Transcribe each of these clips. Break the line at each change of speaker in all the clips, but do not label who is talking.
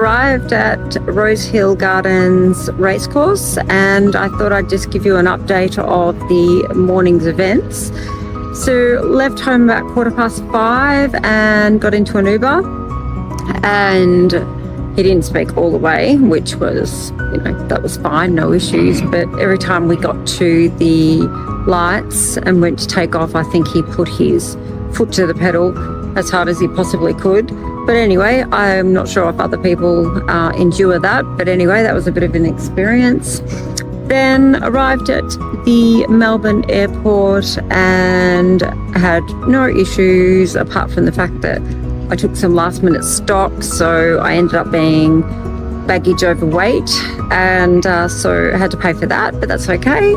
Arrived at Rose Hill Gardens racecourse, and I thought I'd just give you an update of the morning's events. So left home about 5:15 and got into an Uber, and he didn't speak all the way, which was, that was fine, no issues. But every time we got to the lights and went to take off, I think he put his foot to the pedal as hard as he possibly could. But anyway, I'm not sure if other people endure that. But anyway, that was a bit of an experience. Then arrived at the Melbourne airport and had no issues apart from the fact that I took some last minute stock. So I ended up being baggage overweight, and so I had to pay for that, but that's okay.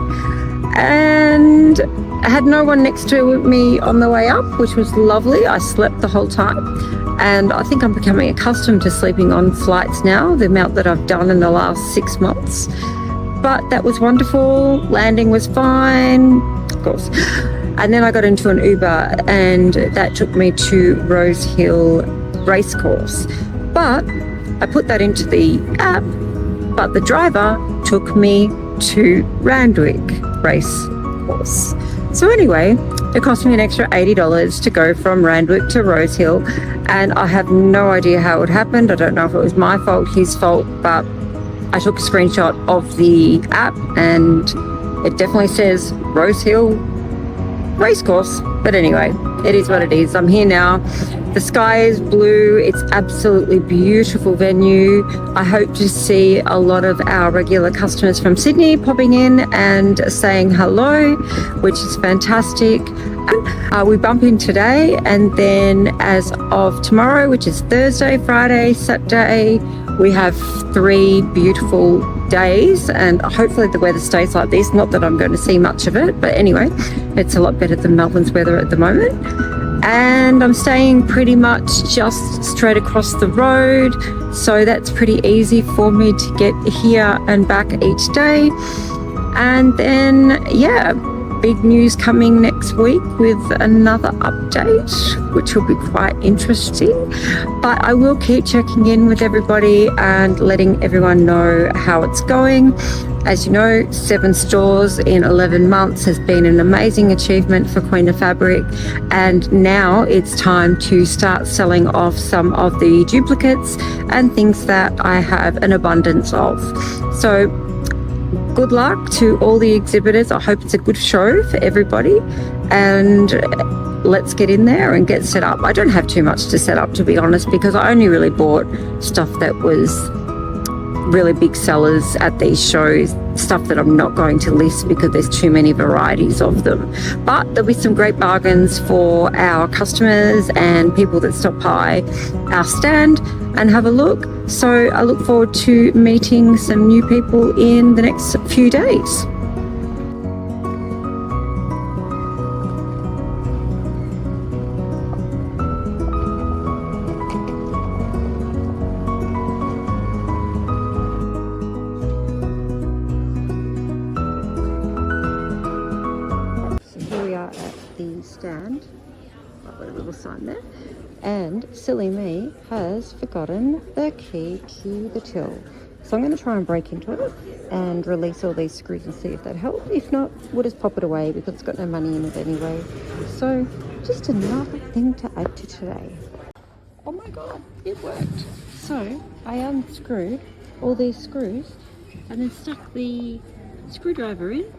And I had no one next to me on the way up, which was lovely. I slept the whole time. And I think I'm becoming accustomed to sleeping on flights now, the amount that I've done in the last 6 months. But that was wonderful. Landing was fine, of course. And then I got into an Uber, and that took me to Rose Hill Racecourse. But I put that into the app, but the driver took me to Randwick Racecourse. So anyway, it cost me an extra $80 to go from Randwick to Rose Hill, and I have no idea how it happened. I don't know if it was my fault, his fault, but I took a screenshot of the app and it definitely says Rose Hill Racecourse. But anyway, it is what it is. I'm here now. The sky is blue. It's absolutely beautiful venue. I hope to see a lot of our regular customers from Sydney popping in and saying hello, which is fantastic. We bump in today, and then as of tomorrow, which is Thursday, Friday, Saturday, we have 3 beautiful days, and hopefully the weather stays like this. Not that I'm going to see much of it, but anyway, it's a lot better than Melbourne's weather at the moment. And I'm staying pretty much just straight across the road, so that's pretty easy for me to get here and back each day. And then, yeah, big news coming next week with another update, which will be quite interesting. But I will keep checking in with everybody and letting everyone know how it's going. As you know, 7 stores in 11 months has been an amazing achievement for Queen of Fabric, and now it's time to start selling off some of the duplicates and things that I have an abundance of. So good luck to all the exhibitors. I hope it's a good show for everybody, and let's get in there and get set up. I don't have too much to set up, to be honest, because I only really bought stuff that was really big sellers at these shows, stuff that I'm not going to list because there's too many varieties of them. But there'll be some great bargains for our customers and people that stop by our stand and have a look. So I look forward to meeting some new people in the next few days. Stand, I've got a little sign there, and silly me has forgotten the key to the till. So I'm going to try and break into it and release all these screws and see if that helps. If not, we'll just pop it away because it's got no money in it anyway. So just another thing to add to today. Oh my god, it worked. So I unscrewed all these screws and then stuck the screwdriver in,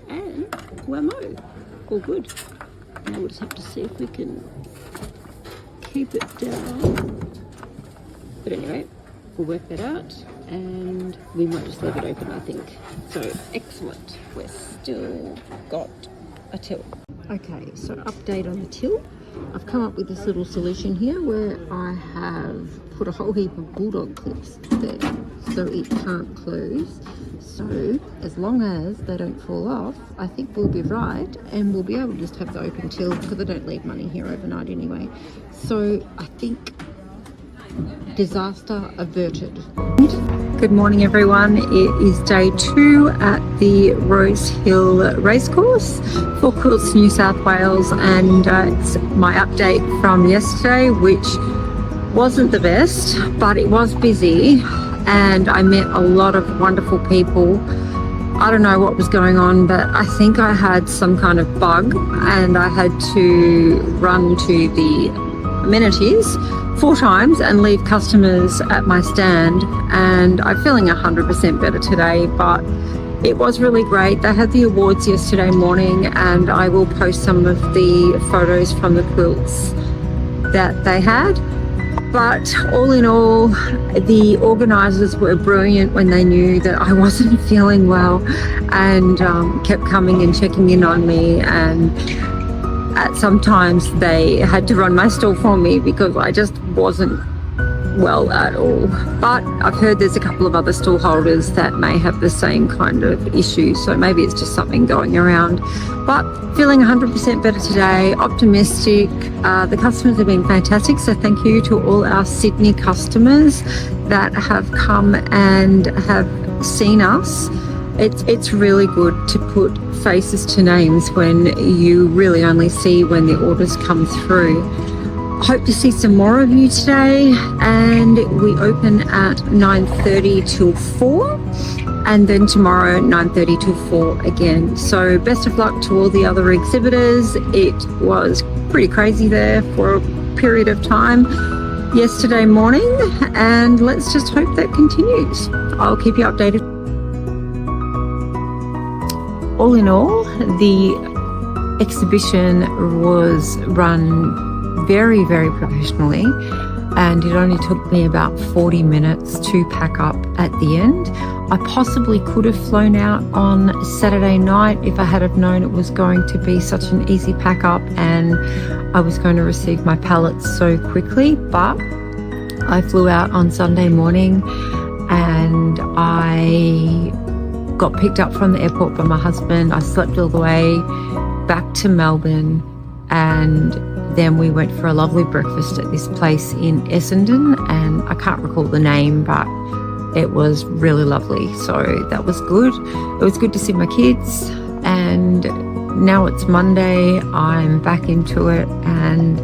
and whammo, all good. Now we'll just have to see if we can keep it down. But anyway, we'll work that out, and we might just leave it open, I think. So excellent, we've still got a till. Okay, so update on the till. I've come up with this little solution here where I have put a whole heap of bulldog clips there so it can't close. So as long as they don't fall off, I think we'll be right, and we'll be able to just have the open till because I don't leave money here overnight anyway. So I think disaster averted. Good morning everyone, it is day 2 at the Rose Hill Racecourse for Quilts New South Wales, and it's my update from yesterday, which wasn't the best, but it was busy and I met a lot of wonderful people. I don't know what was going on, but I think I had some kind of bug and I had to run to the amenities 4 times and leave customers at my stand, and I'm feeling 100% better today, but it was really great. They had the awards yesterday morning and I will post some of the photos from the quilts that they had. But all in all, the organisers were brilliant when they knew that I wasn't feeling well and kept coming and checking in on me, and at sometimes they had to run my stall for me because I just wasn't well at all. But I've heard there's a couple of other stall holders that may have the same kind of issue, so maybe it's just something going around. But feeling 100% better today, optimistic. The customers have been fantastic, so thank you to all our Sydney customers that have come and have seen us. It's really good to put faces to names when you really only see when the orders come through. Hope to see some more of you today, and we open at 9:30 till 4, and then tomorrow 9:30 till 4 again. So best of luck to all the other exhibitors. It was pretty crazy there for a period of time yesterday morning, and let's just hope that continues. I'll keep you updated. All in all, the exhibition was run very, very professionally, and it only took me about 40 minutes to pack up at the end. I possibly could have flown out on Saturday night if I had have known it was going to be such an easy pack up and I was going to receive my pallets so quickly, but I flew out on Sunday morning and I got picked up from the airport by my husband. I slept all the way back to Melbourne, and then we went for a lovely breakfast at this place in Essendon, and I can't recall the name, but it was really lovely. So that was good. It was good to see my kids, and now it's Monday. I'm back into it and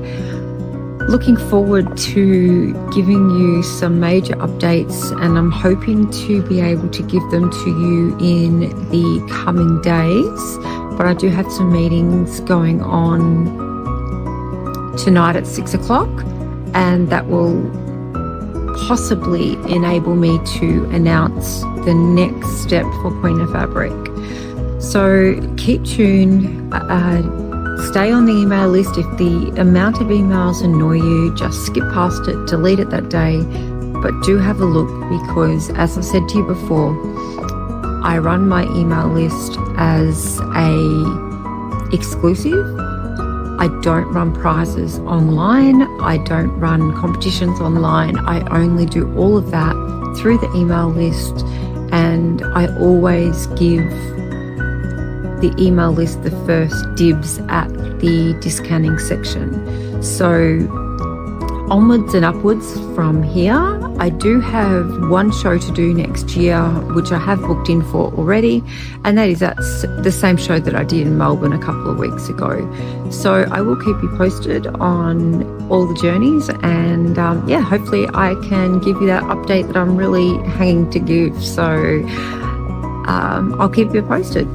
looking forward to giving you some major updates, and I'm hoping to be able to give them to you in the coming days. But I do have some meetings going on tonight at 6 o'clock, and that will possibly enable me to announce the next step for Queen of Fabric. So keep tuned, stay on the email list. If the amount of emails annoy you, just skip past it, delete it that day, but do have a look, because as I said to you before, I run my email list as a exclusive. I don't run prizes online. I don't run competitions online. I only do all of that through the email list, and I always give the email list the first dibs at the discounting section. So onwards and upwards from here. I do have one show to do next year, which I have booked in for already, and that is at the same show that I did in Melbourne a couple of weeks ago. So I will keep you posted on all the journeys, and yeah, hopefully I can give you that update that I'm really hanging to give. So I'll keep you posted.